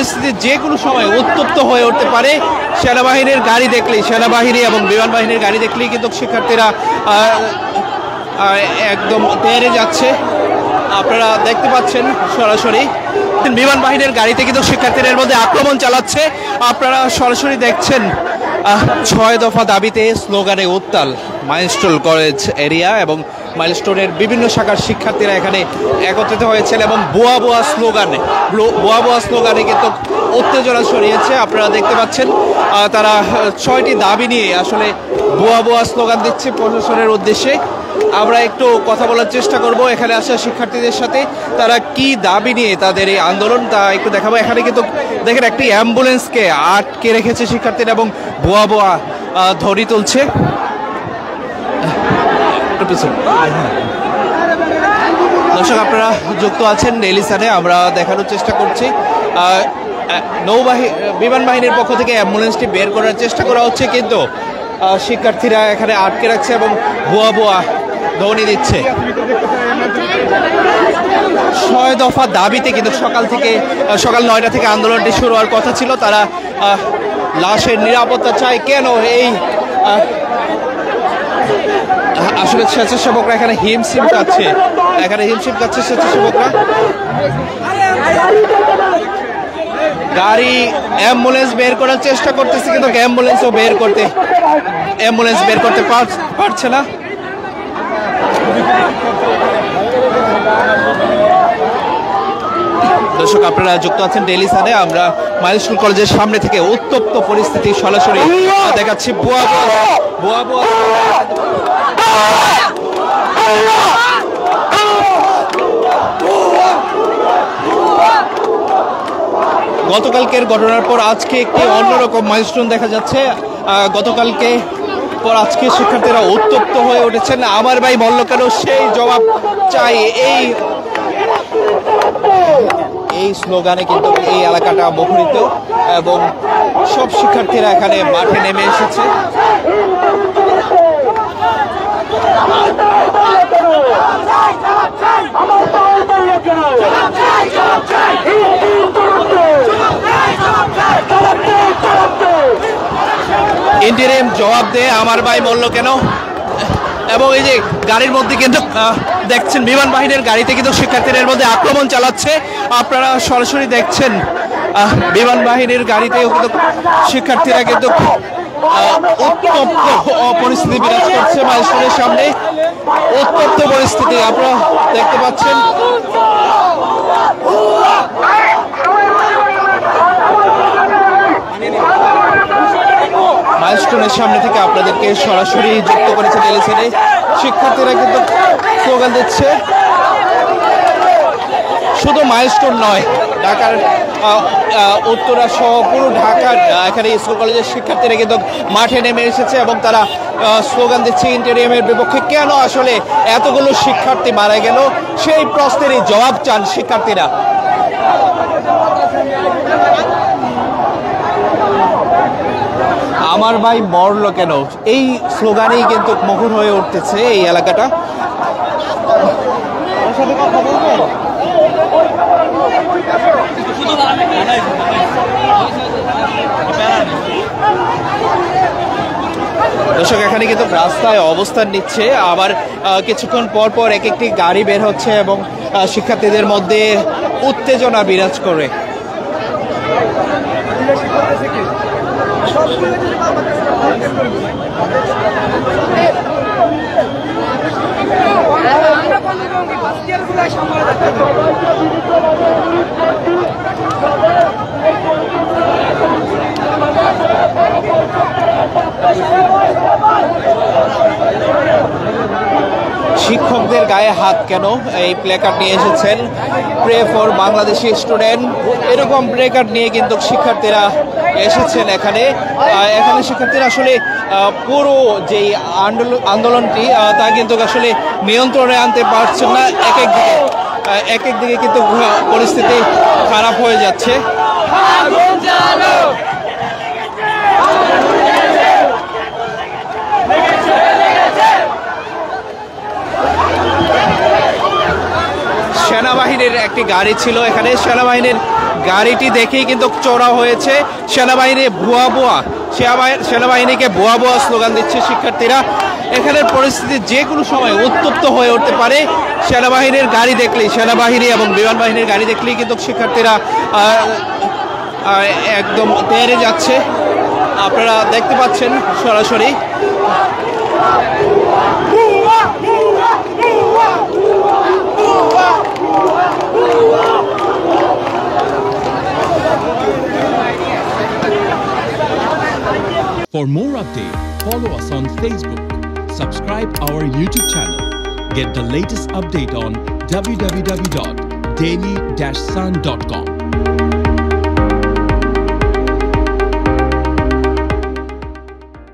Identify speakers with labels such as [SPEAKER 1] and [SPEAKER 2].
[SPEAKER 1] পরিস্থিতি যে কোনো সময় উত্তপ্ত হয়ে উঠতে পারে। সেনাবাহিনীর গাড়ি দেখলেই, সেনাবাহিনী এবং বিমান বাহিনীর গাড়ি দেখলেই কিন্তু শিক্ষার্থীরা একদম তেড়ে যাচ্ছে। আপনারা দেখতে পাচ্ছেন সরাসরি বিমান বাহিনীর গাড়িতে কিন্তু শিক্ষার্থীদের মধ্যে আক্রমণ চালাচ্ছে। আপনারা সরাসরি দেখছেন 6 দফা দাবিতে স্লোগানে উত্তাল মাইলস্টোন কলেজ এরিয়া এবং মাইলস্টোনের বিভিন্ন শাখার শিক্ষার্থীরা এখানে একত্রিত হয়েছেন এবং বোয়া বোয়া স্লোগানে কিন্তু উত্তেজনা ছড়িয়েছে। আপনারা দেখতে পাচ্ছেন তারা 6টি দাবি নিয়ে আসলে বোয়া স্লোগান দিচ্ছে প্রশাসনের উদ্দেশ্যে। আমরা একটু কথা বলার চেষ্টা করব এখানে আসা শিক্ষার্থীদের সাথে, তারা কি দাবি নিয়ে তাদের এই আন্দোলন তা একটু দেখাবো। এখানে কিন্তু দেখেন একটি অ্যাম্বুলেন্সকে আটকে রেখেছে শিক্ষার্থীরা এবং বোয়া ধরি তুলছে। দর্শক আপনারা যুক্ত আছেন ডেইলি সানে, আমরা দেখানোর চেষ্টা করছি বিমান বাহিনীর পক্ষ থেকে অ্যাম্বুলেন্সটি বের করার চেষ্টা করা হচ্ছে, কিন্তু শিক্ষার্থীরা এখানে আটকে রাখছে এবং বোয়া ধ্বনি দিচ্ছে। 6 দফা দাবিতে কিন্তু সকাল 9টা থেকে আন্দোলনটি শুরু হওয়ার কথা ছিল। তারা লাশের নিরাপত্তা চায়। কেন এই আসলে স্বেচ্ছাসেবকরা এখানে হিমশিম খাচ্ছে স্বেচ্ছাসেবকরা। গাড়ি অ্যাম্বুলেন্স বের করার চেষ্টা করতেছে, কিন্তু অ্যাম্বুলেন্স বের করতে পারছে না। দর্শক আপনারা যুক্ত আছেন ডেইলি সানে, আমরা মাইলস্টোন কলেজের সামনে থেকে উত্তপ্ত পরিস্থিতি সরাসরি দেখাচ্ছি। গতকালকের ঘটনার পর আজকে একটি অন্যরকম মাইলস্টোন দেখা যাচ্ছে। গতকালকে পর আজকে শিক্ষার্থীরা উত্তপ্ত হয়ে উঠেছেন। আমার ভাই বলল কেন সেই জবাব চাই, এই স্লোগানে কিন্তু এই এলাকাটা মুখরিত এবং সব শিক্ষার্থীরা এখানে মাঠে নেমে এসেছে। ইন্টারিম জবাব দে, আমার ভাই বলল কেন। এবং এই যে গাড়ির মধ্যে কিন্তু দেখছেন বিমান বাহিনীর গাড়িতে কিন্তু শিক্ষার্থীদের মধ্যে আক্রমণ চালাচ্ছে। আপনারা সরাসরি দেখছেন বিমান বাহিনীর গাড়িতেও কিন্তু শিক্ষার্থীরা কিন্তু উত্তপ্ত পরিস্থিতি বিরাজ করছে। মাইলস্টোনের সামনে উত্তপ্ত পরিস্থিতি আপনারা দেখতে পাচ্ছেন। মাইলস্টোনের সামনে থেকে আপনাদেরকে সরাসরি যুক্ত করেছে ডেইলি সানে। শিক্ষার্থীরা কিন্তু স্লোগান দিচ্ছে। শুধু মাইলস্টোন নয়, ঢাকার উত্তরা সহ পুরো ঢাকার এখানে স্কুল কলেজের শিক্ষার্থীরা কিন্তু মাঠে নেমে এসেছে এবং তারা স্লোগান দিচ্ছে ইন্টারিয়ামের বিপক্ষে। কেন আসলে এতগুলো শিক্ষার্থী মারা গেল সেই প্রশ্নেরই জবাব চান শিক্ষার্থীরা। আমার ভাই মরল কেন, এই স্লোগানেই কিন্তু মুখর হয়ে উঠতেছে এই এলাকাটা। দর্শক এখানে কিন্তু রাস্তায় অবস্থান নিচ্ছে, আবার কিছুক্ষণ পর পর এক একটি গাড়ি বের হচ্ছে এবং শিক্ষার্থীদের মধ্যে উত্তেজনা বিরাজ করে। শিক্ষকদের গায়ে হাত কেন, এই প্ল্যাকার্ড নিয়ে এসেছেন প্রে ফর বাংলাদেশি স্টুডেন্ট, এরকম প্ল্যাকার্ড নিয়ে কিন্তু শিক্ষার্থীরা এসেছেন এখানে। শিক্ষার্থীরা আসলে পুরো যেই আন্দোলনটি তা কিন্তু আসলে নিয়ন্ত্রণে আনতে পারছেন না। এক এক দিকে কিন্তু পরিস্থিতি খারাপ হয়ে যাচ্ছে। সেনাবাহিনীর একটি গাড়ি ছিল এখানে, সেনাবাহিনীর গাড়িটি দেখেই কিন্তু চড়া হয়েছে। সেনাবাহিনী ভুয়া ভুয়া, সেনাবাহিনীকে ভুয়া ভুয়া স্লোগান দিচ্ছে শিক্ষার্থীরা। এখানের পরিস্থিতি যে কোনো সময় উত্তপ্ত হয়ে উঠতে পারে। সেনাবাহিনীর গাড়ি দেখলেই, সেনাবাহিনী এবং বিমান বাহিনীর গাড়ি দেখলেই কিন্তু শিক্ষার্থীরা একদম তেড়ে যাচ্ছে। আপনারা দেখতে পাচ্ছেন সরাসরি।
[SPEAKER 2] For more updates, follow us on Facebook, subscribe our YouTube channel, get the latest update on www.daily-sun.com.